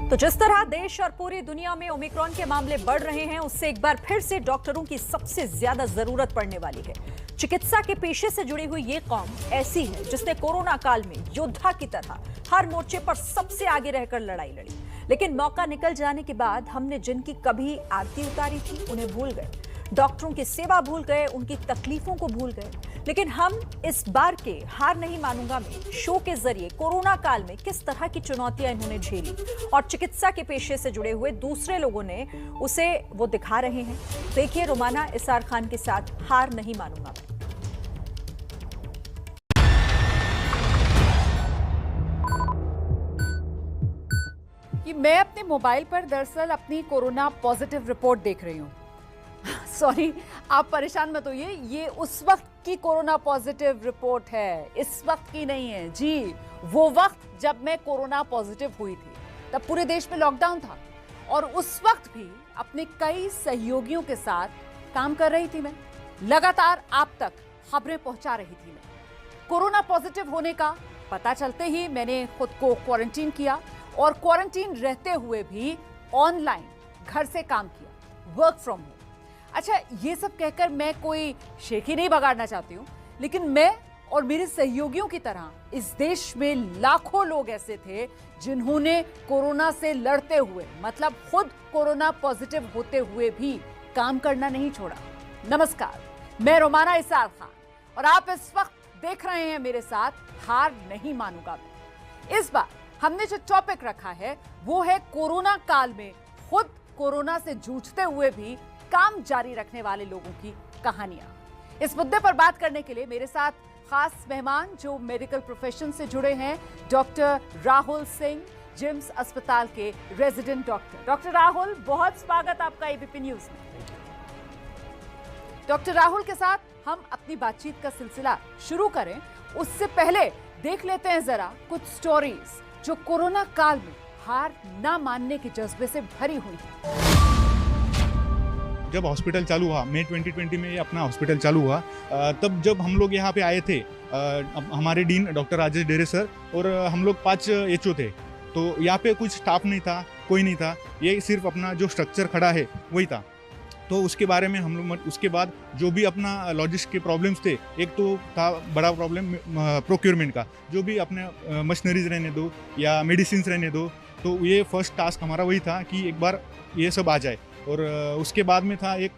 तो जिस तरह देश और पूरी दुनिया में ओमिक्रॉन के मामले बढ़ रहे हैं, उससे एक बार फिर से डॉक्टरों की सबसे ज्यादा जरूरत पड़ने वाली है। चिकित्सा के पेशे से जुड़ी हुई ये कौम ऐसी है जिसने कोरोना काल में योद्धा की तरह हर मोर्चे पर सबसे आगे रहकर लड़ाई लड़ी, लेकिन मौका निकल जाने के बाद हमने जिनकी कभी आरती उतारी थी उन्हें भूल गए, डॉक्टरों की सेवा भूल गए, उनकी तकलीफों को भूल गए। लेकिन हम इस बार के हार नहीं मानूंगा में शो के जरिए कोरोना काल में किस तरह की चुनौतियां इन्होंने झेली और चिकित्सा के पेशे से जुड़े हुए दूसरे लोगों ने उसे वो दिखा रहे हैं। देखिए रुमाना इसार खान के साथ हार नहीं मानूंगा मैं। कि मैं अपने मोबाइल पर दरअसल अपनी कोरोना पॉजिटिव रिपोर्ट देख रही हूँ। सॉरी, आप परेशान मत होइए, ये उस वक्त की कोरोना पॉजिटिव रिपोर्ट है, इस वक्त की नहीं है जी। वो वक्त जब मैं कोरोना पॉजिटिव हुई थी, तब पूरे देश में लॉकडाउन था और उस वक्त भी अपने कई सहयोगियों के साथ काम कर रही थी। मैं लगातार आप तक खबरें पहुंचा रही थी। मैं कोरोना पॉजिटिव होने का पता चलते ही मैंने खुद को क्वारंटीन किया और क्वारंटीन रहते हुए भी ऑनलाइन घर से काम किया, वर्क फ्रॉम होम। अच्छा, ये सब कहकर मैं कोई शेखी नहीं बगाड़ना चाहती हूँ, लेकिन मैं और मेरे सहयोगियों की तरह इस देश में लाखों लोग ऐसे थे जिन्होंने कोरोना से लड़ते हुए, मतलब खुद कोरोना पॉजिटिव होते हुए भी काम करना नहीं छोड़ा। नमस्कार, मैं रुमाना इसार खान और आप इस वक्त देख रहे हैं मेरे साथ हार नहीं मानूंगा मैं। इस बार हमने जो टॉपिक रखा है वो है कोरोना काल में खुद कोरोना से जूझते हुए भी काम जारी रखने वाले लोगों की कहानियां। इस मुद्दे पर बात करने के लिए मेरे साथ खास मेहमान जो मेडिकल प्रोफेशन से जुड़े हैं, डॉक्टर राहुल सिंह, जिम्स अस्पताल के रेजिडेंट डॉक्टर। डॉक्टर राहुल, बहुत स्वागत आपका एबीपी न्यूज में। डॉक्टर राहुल के साथ हम अपनी बातचीत का सिलसिला शुरू करें उससे पहले देख लेते हैं जरा कुछ स्टोरीज जो कोरोना काल में हार ना मानने के जज्बे से भरी हुई है। जब हॉस्पिटल चालू हुआ, मई 2020 में अपना हॉस्पिटल चालू हुआ, तब जब हम लोग यहाँ पे आए थे, हमारे डीन डॉक्टर राजेश डेरे सर और हम लोग 5 एचओ थे, तो यहाँ पे कुछ स्टाफ नहीं था, कोई नहीं था, ये सिर्फ अपना जो स्ट्रक्चर खड़ा है वही था। तो उसके बारे में हम लोग उसके बाद जो भी अपना लॉजिस्टिक के प्रॉब्लम्स थे, एक तो था बड़ा प्रॉब्लम प्रोक्योरमेंट का, जो भी अपने मशीनरीज रहने दो या मेडिसिन रहने दो, तो ये फर्स्ट टास्क हमारा वही था कि एक बार ये सब आ जाए। और उसके बाद में था एक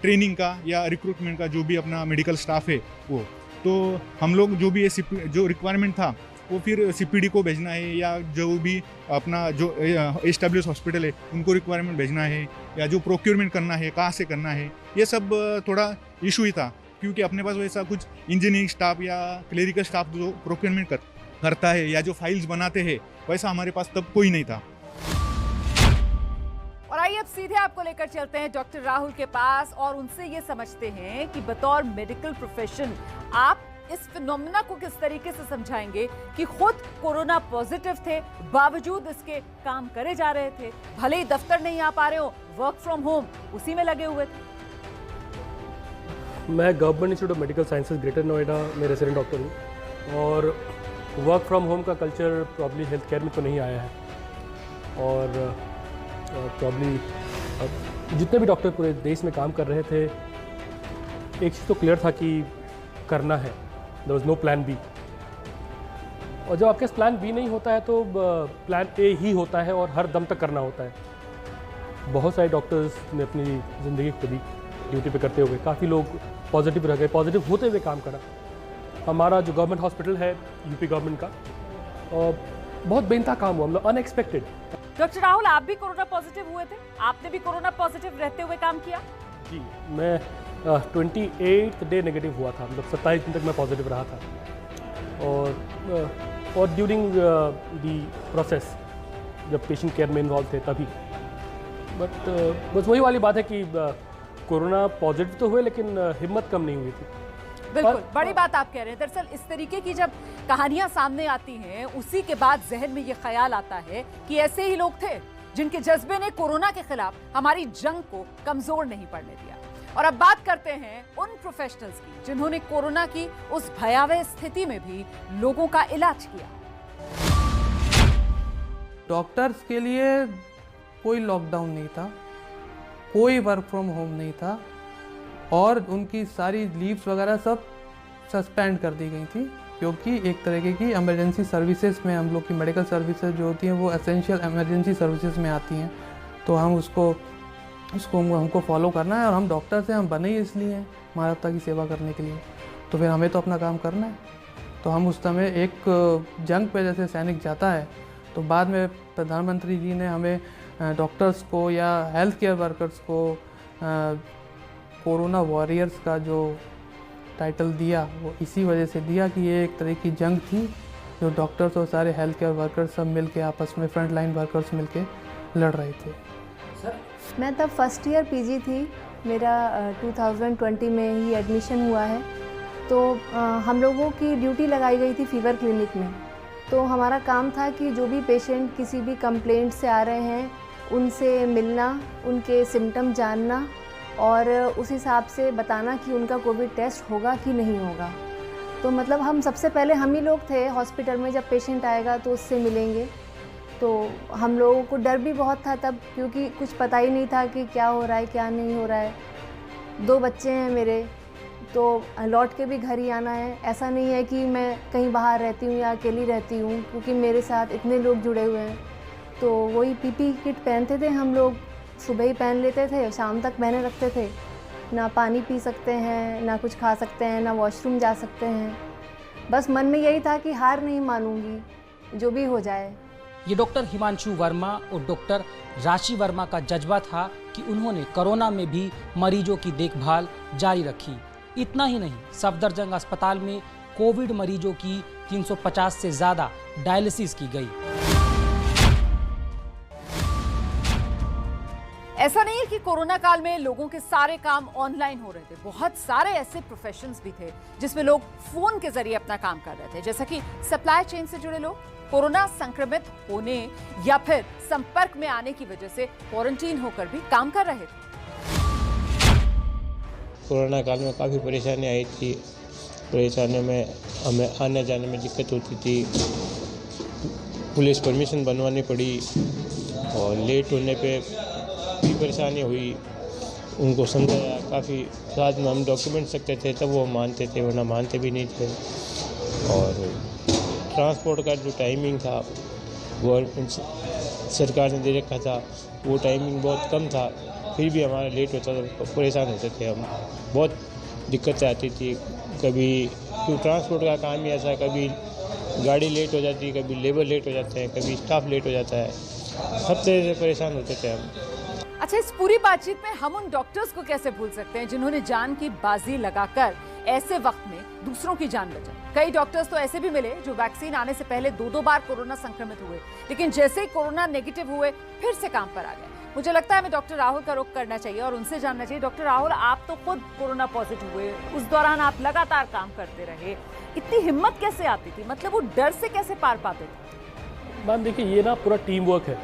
ट्रेनिंग का या रिक्रूटमेंट का, जो भी अपना मेडिकल स्टाफ है वो, तो हम लोग जो भी जो रिक्वायरमेंट था वो फिर सीपीडी को भेजना है या जो भी अपना जो एस्टेब्लिश हॉस्पिटल है उनको रिक्वायरमेंट भेजना है या जो प्रोक्योरमेंट करना है कहाँ से करना है, ये सब थोड़ा इशू ही था, क्योंकि अपने पास वैसा कुछ इंजीनियरिंग स्टाफ या क्लेरिकल स्टाफ जो प्रोक्योरमेंट करता है या जो फाइल्स बनाते हैं, वैसा हमारे पास तब कोई नहीं था। और आइए अब सीधे आपको लेकर चलते हैं डॉक्टर राहुल के पास और उनसे ये समझते हैं कि बतौर मेडिकल प्रोफेशन आप इस फिनोमेना को किस तरीके से समझाएंगे कि खुद कोरोना पॉजिटिव थे, बावजूद इसके काम करे जा रहे थे, भले ही दफ्तर नहीं आ पा रहे हो, वर्क फ्रॉम होम उसी में लगे हुए थे। मैं government institute of medical sciences greater Noida में रेजिडेंट डॉक्टर हूँ और वर्क फ्रॉम होम का कल्चर प्रॉब्ली हेल्थ केयर में तो नहीं आया है और प्रॉब्ली जितने भी डॉक्टर पूरे देश में काम कर रहे थे, एक चीज़ तो क्लियर था कि करना है, there was no plan B. और जब आपके पास प्लान बी नहीं होता है तो प्लान ए ही होता है और हर दम तक करना होता है। बहुत सारे डॉक्टर्स ने अपनी ज़िंदगी खुद ही ड्यूटी पे करते हुए, काफ़ी लोग पॉजिटिव रह गए, पॉजिटिव होते हुए काम करा। हमारा जो गवर्नमेंट हॉस्पिटल है यूपी गवर्नमेंट का, और बहुत बेनता काम हुआ, मतलब अनएक्सपेक्टेड। डॉक्टर राहुल, आप भी कोरोना पॉजिटिव हुए थे, आपने भी कोरोना पॉजिटिव रहते हुए काम किया? जी, मैं 28th डे नेगेटिव हुआ था, मतलब 27 दिन तक मैं पॉजिटिव रहा था। और ड्यूरिंग दी प्रोसेस जब पेशेंट केयर में इन्वॉल्व थे तभी, बट बस वही वाली बात है कि कोरोना पॉजिटिव तो हुए लेकिन हिम्मत कम नहीं हुई थी। बिल्कुल, बड़ी बात आप कह रहे हैं। दरअसल इस तरीके की जब कहानियां सामने आती हैं, उसी के बाद जहन में ये ख्याल आता है कि ऐसे ही लोग थे जिनके जज्बे ने कोरोना के खिलाफ हमारी जंग को कमजोर नहीं पड़ने दिया। और अब बात करते हैं उन प्रोफेशनल्स की जिन्होंने कोरोना की उस भयावह स्थिति में भी लोगों का इलाज किया। डॉक्टर्स के लिए कोई लॉकडाउन नहीं था, कोई वर्क फ्रॉम होम नहीं था और उनकी सारी लीव्स वगैरह सब सस्पेंड कर दी गई थी, क्योंकि एक तरीके की इमरजेंसी सर्विसेज में हम लोग की मेडिकल सर्विसेज जो होती हैं वो एसेंशियल इमरजेंसी सर्विसेज में आती हैं। तो हम उसको हमको फॉलो करना है और हम डॉक्टर से हम बने ही इसलिए हैं, मानवता की सेवा करने के लिए। तो फिर हमें तो अपना काम करना है। तो हम उस समय एक जंग पे जैसे सैनिक जाता है, तो बाद में प्रधानमंत्री जी ने हमें डॉक्टर्स को या हेल्थ केयर वर्कर्स को कोरोना वॉरियर्स का जो टाइटल दिया वो इसी वजह से दिया कि ये एक तरह की जंग थी जो डॉक्टर्स और सारे हेल्थ केयर वर्कर्स सब मिलके आपस में फ्रंट लाइन वर्कर्स मिलके लड़ रहे थे। मैं तब फर्स्ट ईयर पीजी थी, मेरा 2020 में ही एडमिशन हुआ है। तो हम लोगों की ड्यूटी लगाई गई थी फीवर क्लिनिक में। तो हमारा काम था कि जो भी पेशेंट किसी भी कंप्लेंट से आ रहे हैं उनसे मिलना, उनके सिम्टम जानना और उस हिसाब से बताना कि उनका कोविड टेस्ट होगा कि नहीं होगा। तो मतलब हम सबसे पहले हम ही लोग थे हॉस्पिटल में, जब पेशेंट आएगा तो उससे मिलेंगे। तो हम लोगों को डर भी बहुत था तब, क्योंकि कुछ पता ही नहीं था कि क्या हो रहा है क्या नहीं हो रहा है। 2 बच्चे हैं मेरे, तो लौट के भी घर ही आना है। ऐसा नहीं है कि मैं कहीं बाहर रहती हूँ या अकेली रहती हूँ, क्योंकि मेरे साथ इतने लोग जुड़े हुए हैं। तो वही पीपी किट पहनते थे हम लोग, सुबह ही पहन लेते थे, शाम तक पहने रखते थे। ना पानी पी सकते हैं, ना कुछ खा सकते हैं, ना वॉशरूम जा सकते हैं। बस मन में यही था कि हार नहीं मानूंगी, जो भी हो जाए। ये डॉक्टर हिमांशु वर्मा और डॉक्टर राशि वर्मा का जज्बा था कि उन्होंने कोरोना में भी मरीजों की देखभाल जारी रखी। इतना ही नहीं, सफदरजंग अस्पताल में कोविड मरीजों की 350 से ज़्यादा डायलिसिस की गई। ऐसा नहीं है कि कोरोना काल में लोगों के सारे काम ऑनलाइन हो रहे थे। बहुत सारे ऐसे प्रोफेशंस भी थे जिसमें लोग फोन के जरिए अपना काम कर रहे थे, जैसा कि सप्लाई चेन से जुड़े लोग कोरोना संक्रमित होने या फिर संपर्क में आने की वजह से क्वारंटीन होकर भी काम कर रहे थे। कोरोना काल में काफ़ी परेशानी आई थी। परेशानियों में हमें आने जाने में दिक्कत होती थी, पुलिस परमिशन बनवानी पड़ी और लेट होने पे भी परेशानी हुई। उनको समझाया काफ़ी, साथ में हम डॉक्यूमेंट सकते थे तब वो मानते थे, वरना मानते भी नहीं थे। और ट्रांसपोर्ट का जो टाइमिंग था गवर्नमेंट सरकार ने दे रखा था, वो टाइमिंग बहुत कम था, फिर भी हमारा लेट होता था, परेशान होते थे हम। बहुत दिक्कतें आती थी। कभी क्यों ट्रांसपोर्ट का काम ही ऐसा है, कभी गाड़ी लेट हो जाती है, कभी लेबर लेट हो जाते हैं, कभी स्टाफ लेट हो जाता है। सब तरह से परेशान होते थे हम। अच्छा, इस पूरी बातचीत में हम उन डॉक्टर्स को कैसे भूल सकते हैं जिन्होंने जान की बाजी लगाकर ऐसे वक्त में दूसरों की जान बचाई। कई डॉक्टर्स तो ऐसे भी मिले जो वैक्सीन आने से पहले 2-2 बार कोरोना संक्रमित हुए, लेकिन जैसे ही कोरोना नेगेटिव हुए फिर से काम पर आ गए। मुझे लगता है हमें डॉक्टर राहुल का रुख करना चाहिए और उनसे जानना चाहिए। डॉक्टर राहुल, आप तो खुद कोरोना पॉजिटिव हुए, उस दौरान आप लगातार काम करते रहे, इतनी हिम्मत कैसे आती थी? मतलब वो डर से कैसे पार पाते थे? मैम देखिए, ये ना पूरा टीम वर्क है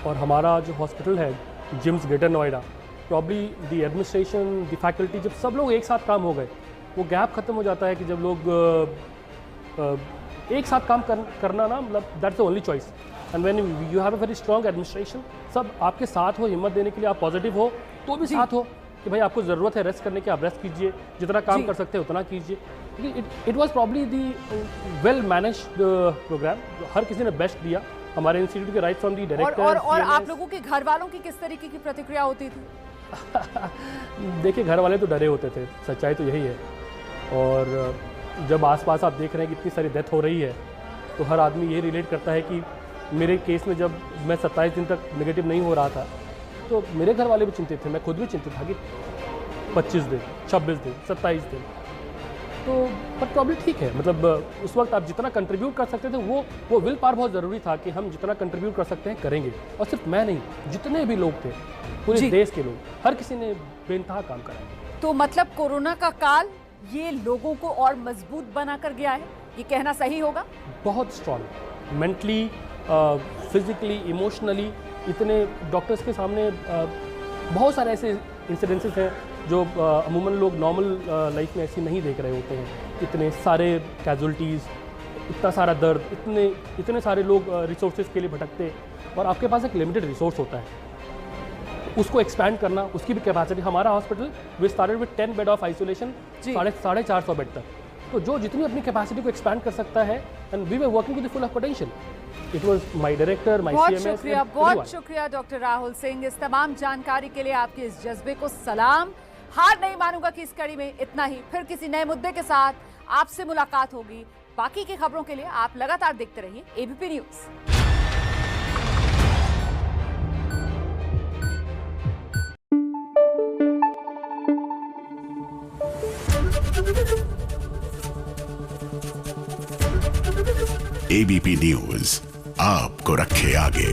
और हमारा जो हॉस्पिटल है GIMS Greater Noida, probably the administration, the faculty, जब सब लोग एक साथ काम हो गए, वो गैप खत्म हो जाता है कि जब लोग एक साथ काम करना ना, मतलब that's the only choice. And when you have a very strong administration, सब आपके साथ हो, हिम्मत देने के लिए, आप पॉजिटिव हो तो भी साथ हो कि भाई आपको ज़रूरत है रेस्ट करने की, आप रेस्ट कीजिए, जितना काम कर सकते हैं उतना कीजिए। It was probably the well managed program, हर किसी ने बेस्ट दिया हमारे इंस्टीट्यूट के, राइट फ्रॉम दी डायरेक्टर। और आप लोगों के घर वालों की किस तरीके की प्रतिक्रिया होती थी? देखिए, घर वाले तो डरे होते थे, सच्चाई तो यही है। और जब आसपास आप देख रहे हैं कि इतनी सारी डेथ हो रही है, तो हर आदमी ये रिलेट करता है कि मेरे केस में जब मैं 27 दिन तक नेगेटिव नहीं हो रहा था, तो मेरे घर वाले भी चिंतित थे, मैं खुद भी चिंतित था कि 25 दिन, 26 दिन, 27 दिन। तो पर प्रॉब्लम ठीक है, मतलब उस वक्त आप जितना कंट्रीब्यूट कर सकते थे, वो विल पावर बहुत ज़रूरी था कि हम जितना कंट्रीब्यूट कर सकते हैं करेंगे। और सिर्फ मैं नहीं, जितने भी लोग थे, पूरे देश के लोग, हर किसी ने बेइंतहा काम करा। तो मतलब कोरोना का काल ये लोगों को और मजबूत बना कर गया है, ये कहना सही होगा? बहुत स्ट्रॉन्ग, मेंटली, फिजिकली, इमोशनली। इतने डॉक्टर्स के सामने बहुत सारे ऐसे इंसिडेंसेस हैं जो अमूमन लोग नॉर्मल लाइफ में ऐसी नहीं देख रहे होते हैं। इतने सारे कैजुअल्टीज़, इतना सारा दर्द, इतने सारे लोग रिसोर्सेज के लिए भटकते, और आपके पास एक लिमिटेड रिसोर्स होता है, उसको एक्सपैंड करना, उसकी भी कैपेसिटी। हमारा hospital we started with 10 bed of isolation, 450 bed तक। तो जो जितनी अपनी कैपेसिटी को एक्सपैंड कर सकता है, and we were working to the full of potential. It was my director, my बहुत सीएमएस। शुक्रिया, बहुत शुक्रिया डॉक्टर राहुल सिंह, इस तमाम जानकारी के लिए आपके इस जज्बे को सलाम। हार नहीं मानूंगा कि इस कड़ी में इतना ही, फिर किसी नए मुद्दे के साथ आपसे मुलाकात होगी। बाकी की खबरों के लिए आप लगातार देखते रहिए एबीपी न्यूज। एबीपी न्यूज आपको रखे आगे।